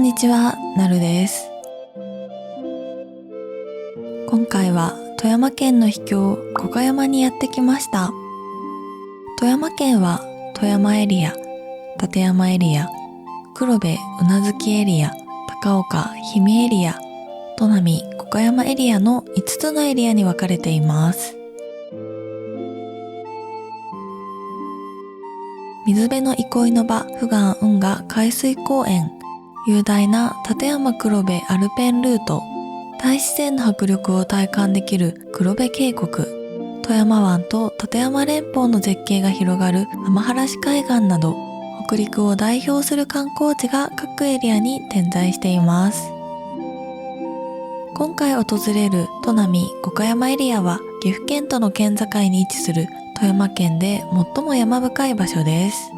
にちは、なるです。今回は富山県の秘境五箇山にやってきました。富山県は富山エリア、立山エリア、黒部宇奈月エリア、高岡氷見エリア、砺波五箇山エリアの5つのエリアに分かれています。水辺の憩いの場、富岩運河海水公園、雄大な立山黒部アルペンルート、大自然の迫力を体感できる黒部渓谷、富山湾と立山連峰の絶景が広がる天原海岸など、北陸を代表する観光地が各エリアに点在しています。今回訪れる砺波五箇山エリアは岐阜県との県境に位置する富山県で最も山深い場所です。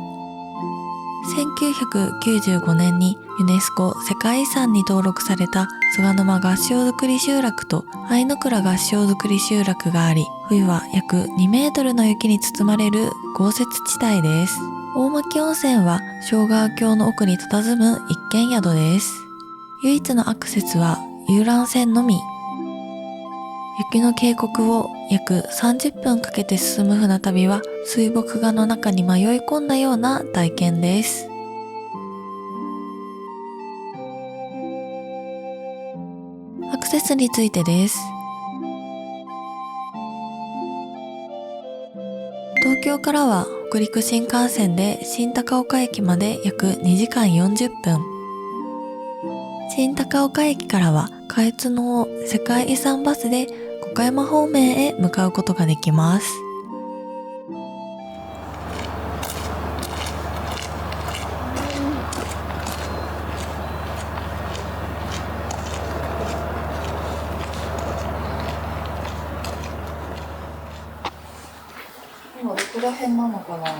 1995年にユネスコ世界遺産に登録された菅沼合掌造り集落と相倉合掌造り集落があり、冬は約2メートルの雪に包まれる豪雪地帯です。大巻温泉は庄川峡の奥に佇む一軒宿です。唯一のアクセスは遊覧船のみ。雪の渓谷を約30分かけて進む船旅は水墨画の中に迷い込んだような体験です。アクセスについてです。東京からは北陸新幹線で新高岡駅まで約2時間40分。新高岡駅からは開通の世界遺産バスで五箇山方面へ向かうことができます。今どこら辺なのかな。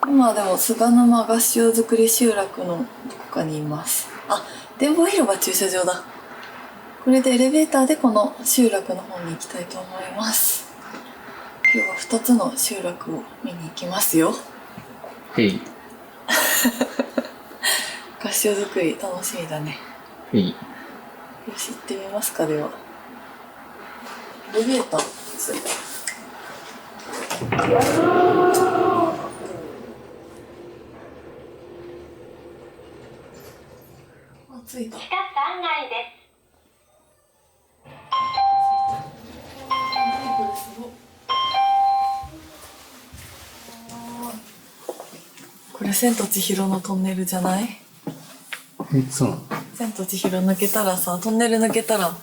今でも菅沼合掌造り集落のどこかにいます。あ、展望広場駐車場だ。これでエレベーターでこの集落の方に行きたいと思います。今日は2つの集落を見に行きますよ。へい。合掌造り楽しみだね。へい。よし、行ってみますか。ではエレベーター着いた。地下3階です。これ千と千尋のトンネルじゃない？そうなの？千と千尋抜けたらさ、トンネル抜けたら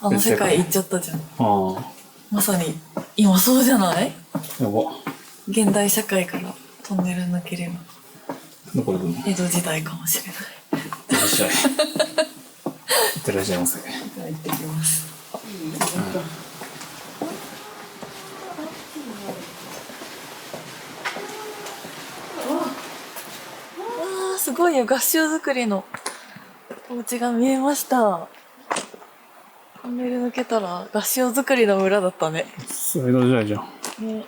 あの世界行っちゃったじゃん。ああ。まさに今そうじゃない？やば。現代社会からトンネル抜ければどこで来るの？江戸時代かもしれない。いってらっしゃい。いってらっしゃいませ。じゃあ行ってきます。すごいよ、合掌造りのお家が見えました。トンネル抜けたら合掌造りの村だったね。それ江戸時代じゃん。ね。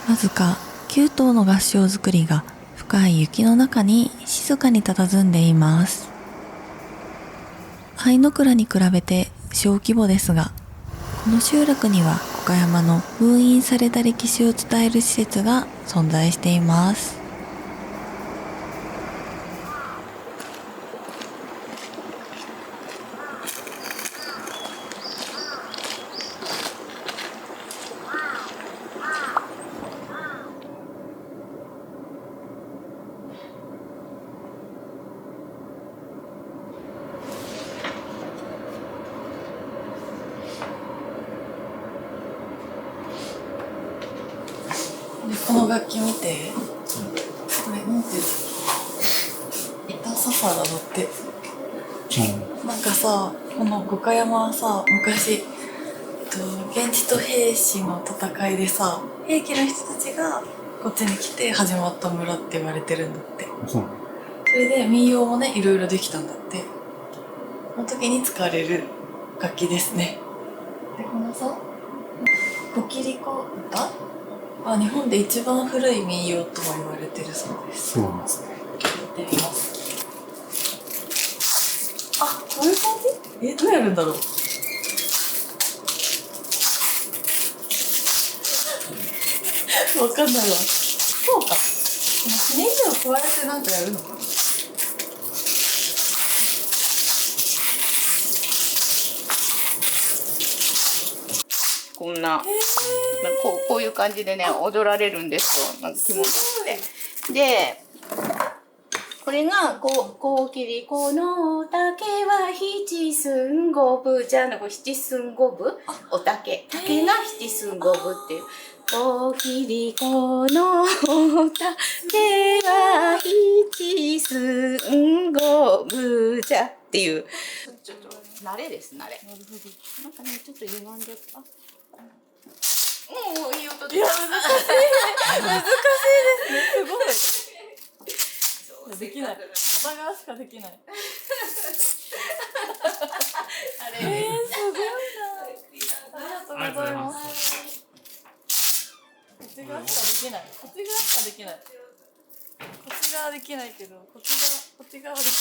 わずか9棟の合掌造りが深い雪の中に静かに佇んでいます。相倉に比べて小規模ですが、この集落には五箇山の封印された歴史を伝える施設が存在しています。この楽器見て、これなんていうの、板サファだって。なんかさ、この五箇山はさ、昔、源氏と平氏の戦いでさ、平家の人たちがこっちに来て始まった村って言われてるんだって。そう。それで民謡もねいろいろできたんだって。その時に使われる楽器ですね。でこのさコキリコ歌は日本で一番古い民謡とも言われてるそうです。そうなんですね。やってみます。あ、こういう感じ？どうやるんだろう。わかんないわ。そうか。ネジを加えてなんかやるのかな。こんな、こういう感じでね、踊られるんですよ。なんか着物着て。で、これが、こうきりこの竹は七寸五分じゃなく、七寸五分お竹。竹が七寸五分っていう。こうきりこの竹は七寸五分じゃっていう。ちょっと、慣れです、慣れ。なるほど。なんかね、ちょっと歪んで、もういい音で。いや、難しいね。難しいですね。すごい。できない。片側しかできない。あれ、すごいな。ありがとうございます。こっち側しかできない。こっち側しかできない。こっち側できないけど、こっち側はできる。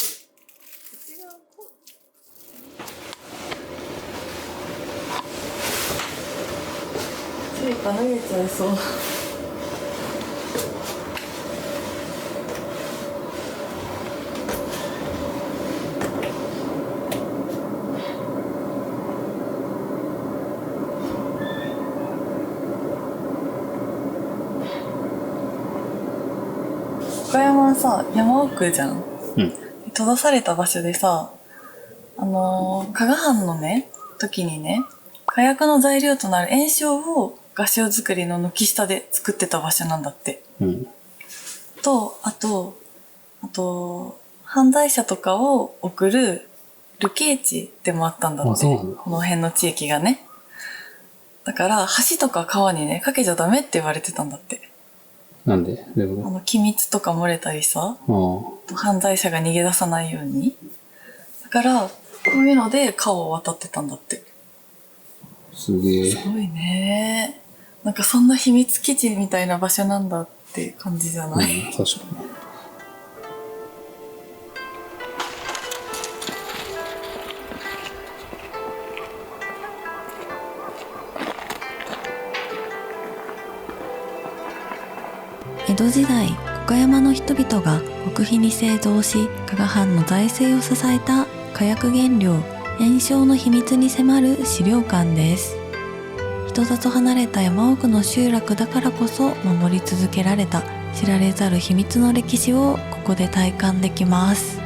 こっち側こう。スリッパ脱げちゃいそう。岡山はさ、山奥じゃん。うん。閉ざされた場所でさ、加賀藩のね、時にね、火薬の材料となる焔硝を合掌造りの軒下で作ってた場所なんだって。うん。と、あと、犯罪者とかを送る流刑地でもあったんだって。あ、そうなんだ。この辺の地域がね。だから、橋とか川にね、かけちゃダメって言われてたんだって。なんででも。機密とか漏れたりさ、犯罪者が逃げ出さないように。だから、こういうので川を渡ってたんだって。すげえ。すごいね。なんかそんな秘密基地みたいな場所なんだって感じじゃない？確かに。江戸時代、岡山の人々が極秘に製造し、加賀藩の財政を支えた火薬原料、焔硝の秘密に迫る資料館です。人里離れた山奥の集落だからこそ守り続けられた知られざる秘密の歴史をここで体感できます。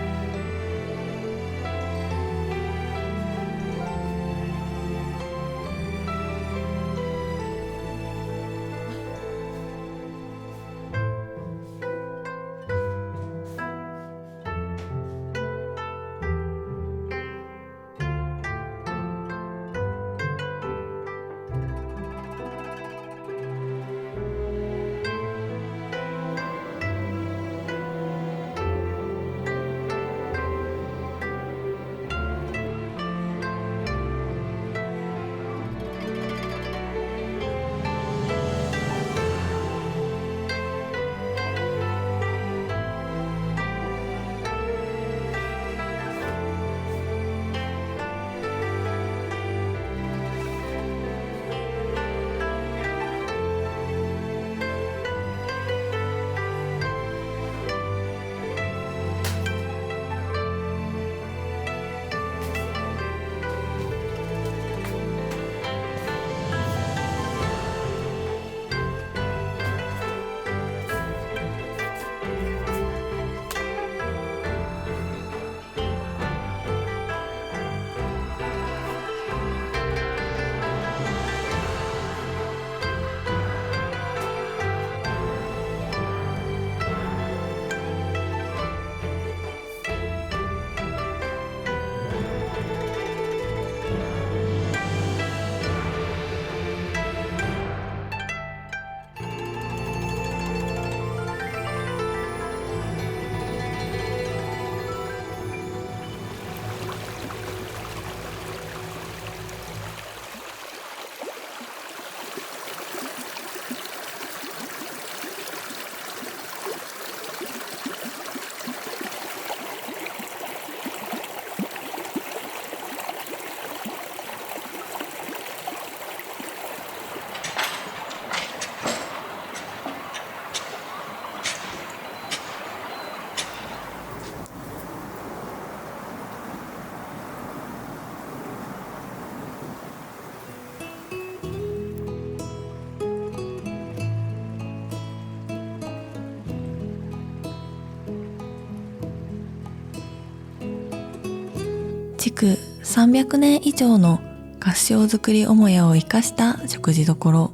築300年以上の合掌造り母屋を生かした食事処。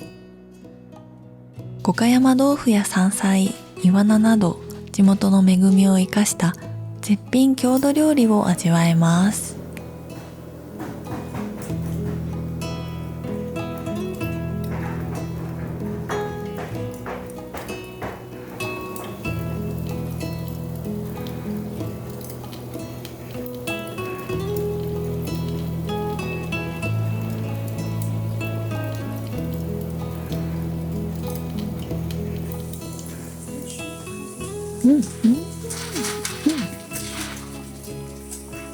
五箇山豆腐や山菜、イワナなど地元の恵みを生かした絶品郷土料理を味わえます。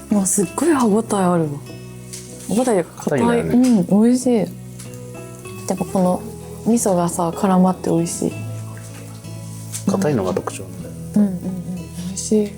わ、すっごい歯ごたえあるわ。歯ごたえが硬い。硬いんだよね美味しい。やっぱこの味噌がさ絡まって美味しい。硬いのが特徴なんだよ。美味しい。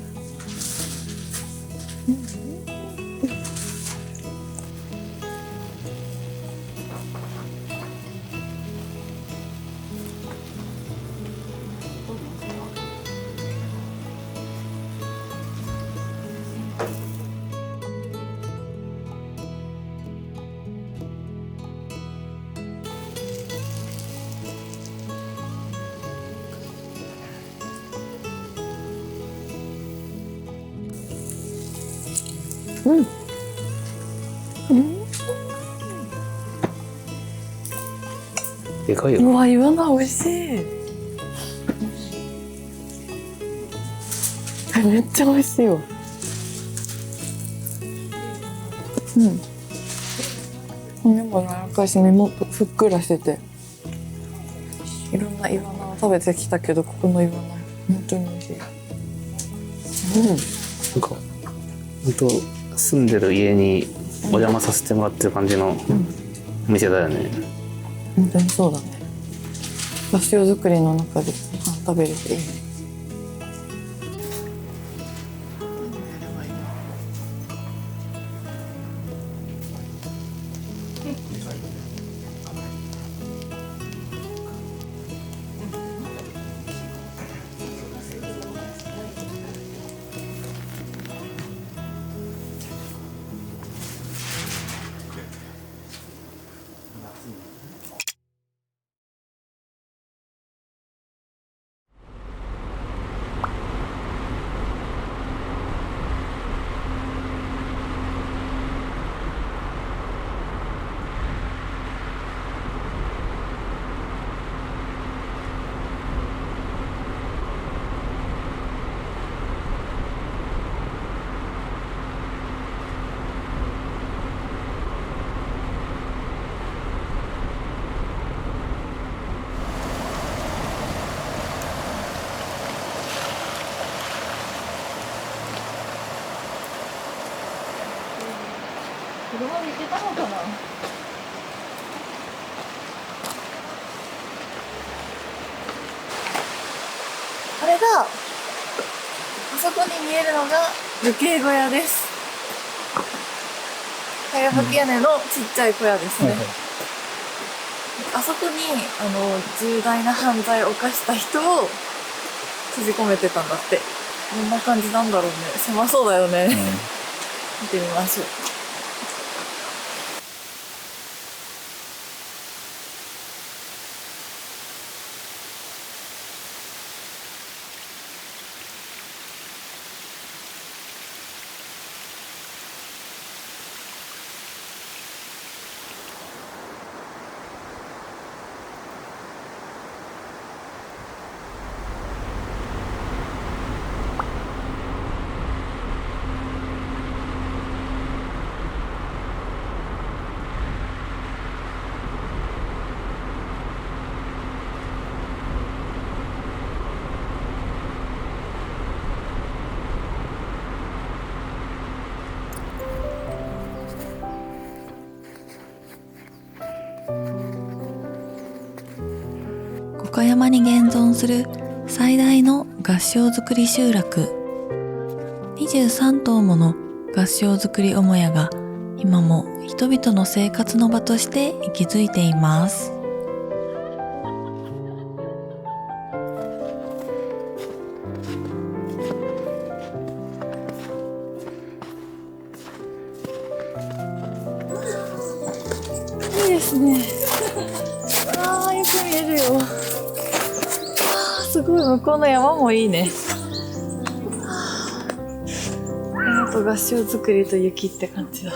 でかいうよ。わ、イワナ美味しい。めっちゃ美味しいわ。骨も柔らかいし、身もふっくらしてて。いろんなイワナを食べてきたけど、ここのイワナ本当に美味しい。なんか本当住んでる家にお邪魔させてもらってる感じのお店だよね。本当にそうだね。合掌造りの中でご飯食べれていいね。車で行けたのかな。あれだ。あそこに見えるのが武家小屋です。かやぶき屋根のちっちゃい小屋ですね。あそこに重大な犯罪を犯した人を閉じ込めてたんだって。どんな感じなんだろうね。狭そうだよね。見てみましょう。五箇山に現存する最大の合掌造り集落。23棟もの合掌造り母屋が今も人々の生活の場として息づいています。ですね。ああ、よく見えるよ。ああ、すごい、向こうの山もいいね。あと合掌造りと雪って感じだ。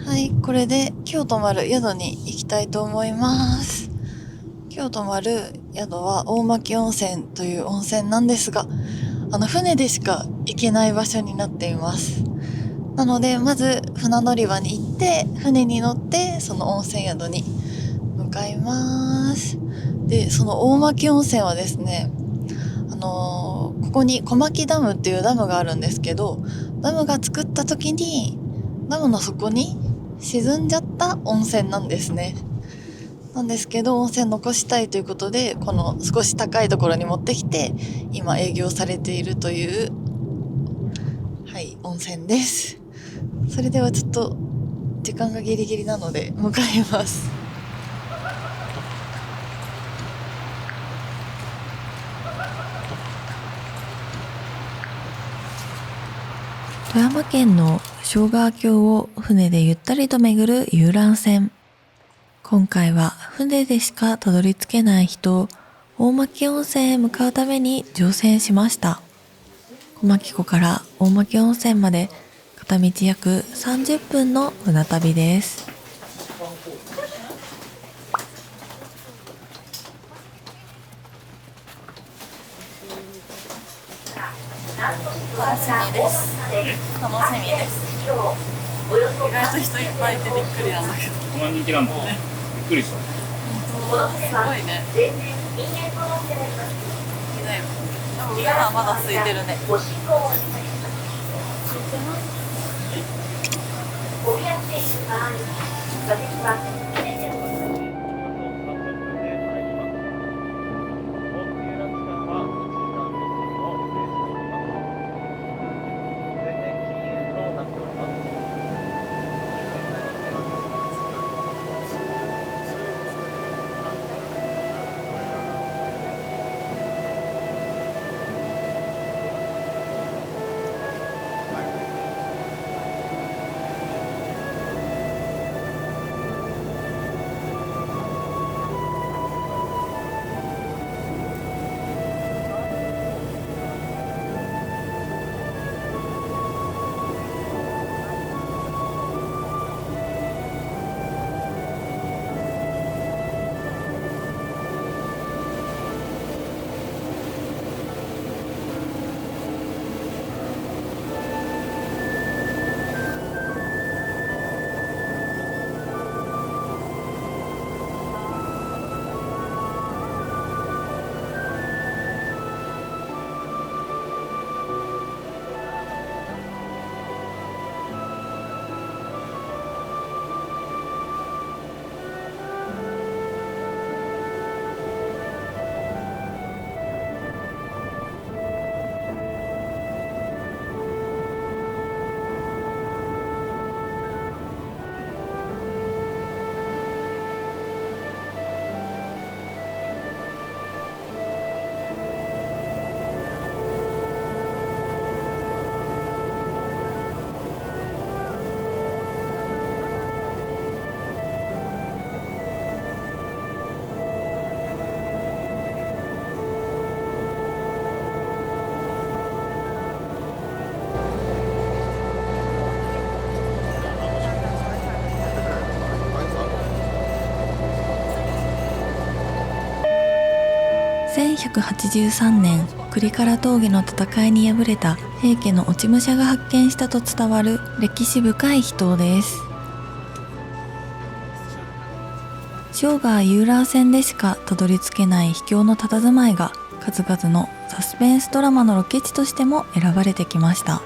はい、これで今日泊まる宿に行きたいと思います。今日泊まる宿は大巻温泉という温泉なんですが、船でしか行けない場所になっています。なので、まず船乗り場に行って、船に乗ってその温泉宿に向かいます。で、その大巻温泉はですね、ここに小牧ダムっていうダムがあるんですけど、ダムが作った時にダムの底に沈んじゃった温泉なんですね。なんですけど、温泉残したいということで、この少し高いところに持ってきて今営業されているという、はい、温泉です。それではちょっと時間がギリギリなので向かいます。富山県の庄川峡を船でゆったりと巡る遊覧船。今回は船でしかたどり着けない人を大巻温泉へ向かうために乗船しました。小牧湖から大巻温泉まで片道約30分の船旅です。楽しみです。楽しみです。意外と人いっぱいいてびっくりなんだけど。こんな人気なんだね。びっくりした。すごいね。いいね。でも皆まだ空いてるね。1183年、栗から峠の戦いに敗れた平家の落ち武者が発見したと伝わる歴史深い秘湯です。生涯ユーラー線でしかたどり着けない秘境の佇まいが数々のサスペンスドラマのロケ地としても選ばれてきました。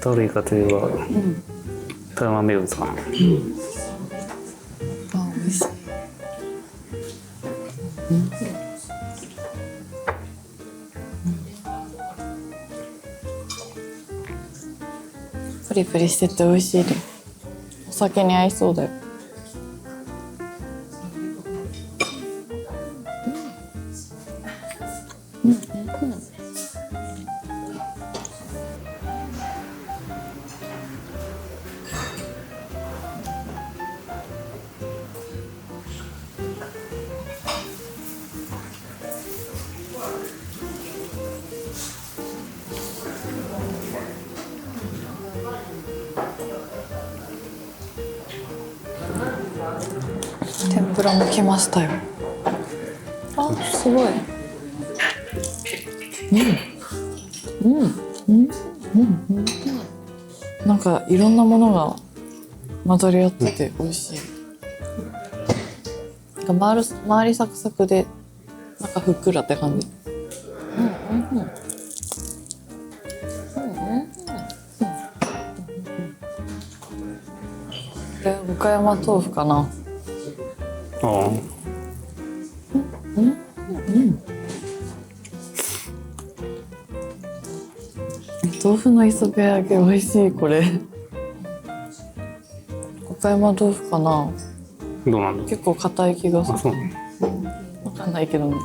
どれかといえば、富山名物かな。あ、美味しい。プリプリしてて美味しいね。お酒に合いそうだよ。天ぷらも来ましたよ。あ、すごい。なんかいろんなものが混ざり合ってて美味しい。なんか周りサクサクで中ふっくらって感じ。これ岡山豆腐かな。ああ。豆腐の磯辺揚げ美味しい。これ岡山豆腐かな。どうなんだ。結構硬い気がすあ、る。そうね。わかんないけどね。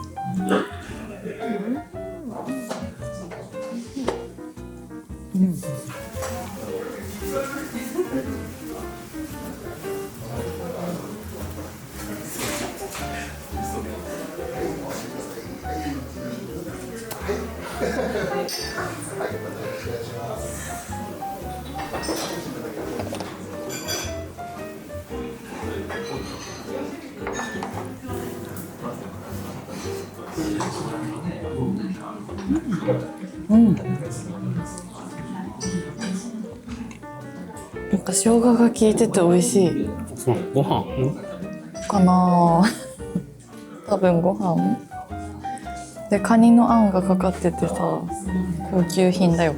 なんか生姜が効いてて美味しいそう、ご飯。かな。多分ご飯でカニのあんがかかっててさ、高級品だよ。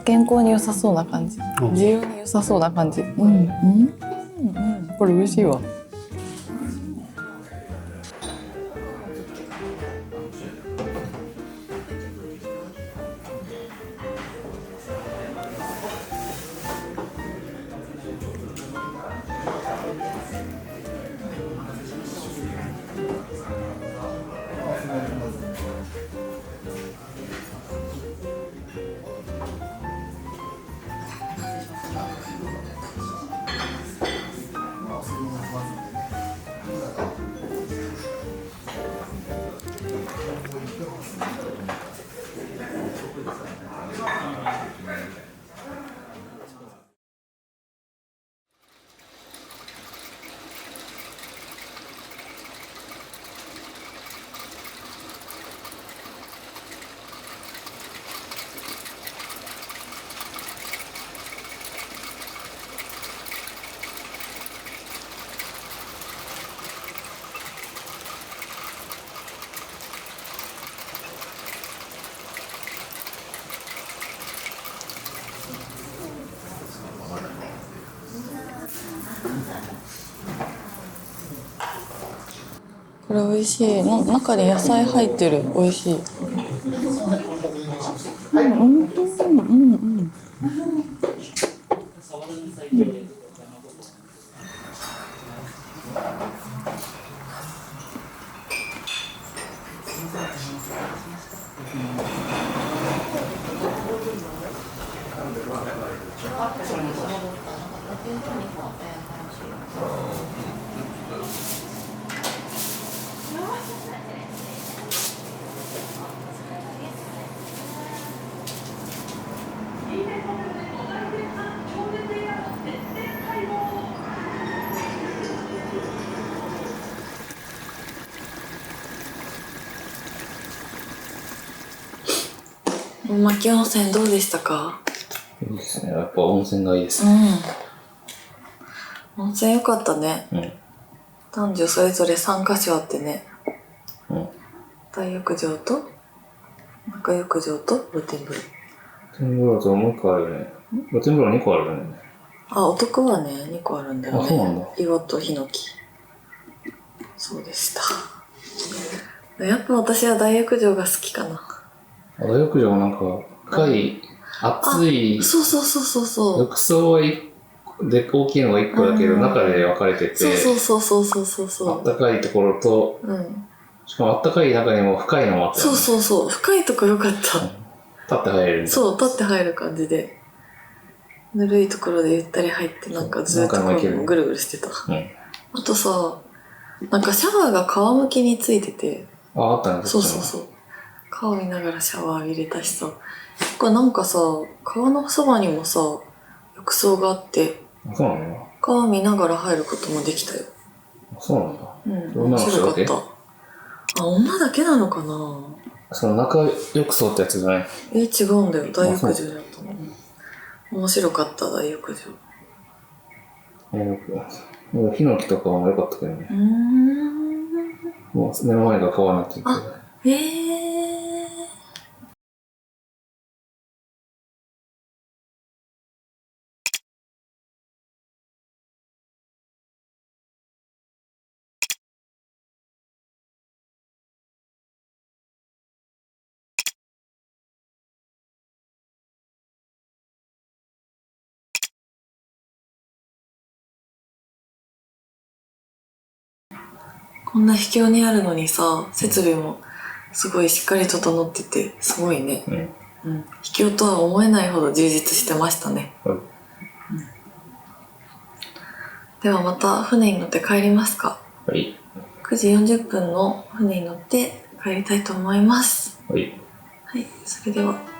健康に良さそうな感じ。自由に良さそうな感じ。これ嬉しいわ。これ美味しい。中に野菜入ってる。美味しい。牧温泉どうでしたか？いいですね。やっぱ温泉がいいですうね。ん。温泉良かったね。うん。男女それぞれ3カ所あってね。うん。大浴場と中浴場と露天風呂。露天風呂ともう1個あるよね。露天風呂2個あるよね。あ、男はね2個あるんだよね。あ、そうなんだ。岩とヒノキ。そうでした。やっぱ私は大浴場が好きかな。大浴場なんか深い、熱い、そうそうそうそうそう。浴槽はで大きいのが1個だけど、中で分かれてて、そうそうそうそうそうそう。あったかいところと、うん。しかもあったかい中にも深いのもあったよそうね。そうそう。深いとこ良かった。立って入れるんだ。そう、立って入る感じで。ぬるいところでゆったり入って、なんかずっとこうぐるぐるしてた。うん。あとさ、なんかシャワーが皮むきについてて、あったね。そうそうそう。川見ながらシャワー浴びれたしさ。なんかさ、川のそばにもさ、浴槽があって、あ、そうなんだ。川見ながら入ることもできたよ。あ、そうなんだ。うん。女の面白か人だけ？った。あ、女だけなのかな？その中浴槽ってやつじゃない？違うんだよ。大浴場だったの。面白かった、大浴場。ヒノキとかも良かったけどね。もう目の前が川になってて。こんな秘境にあるのにさ、設備もすごいしっかり整ってて、すごいね。うん。秘境とは思えないほど充実してましたね。ではまた船に乗って帰りますか。はい。9時40分の船に乗って帰りたいと思います。はい。はい、それでは。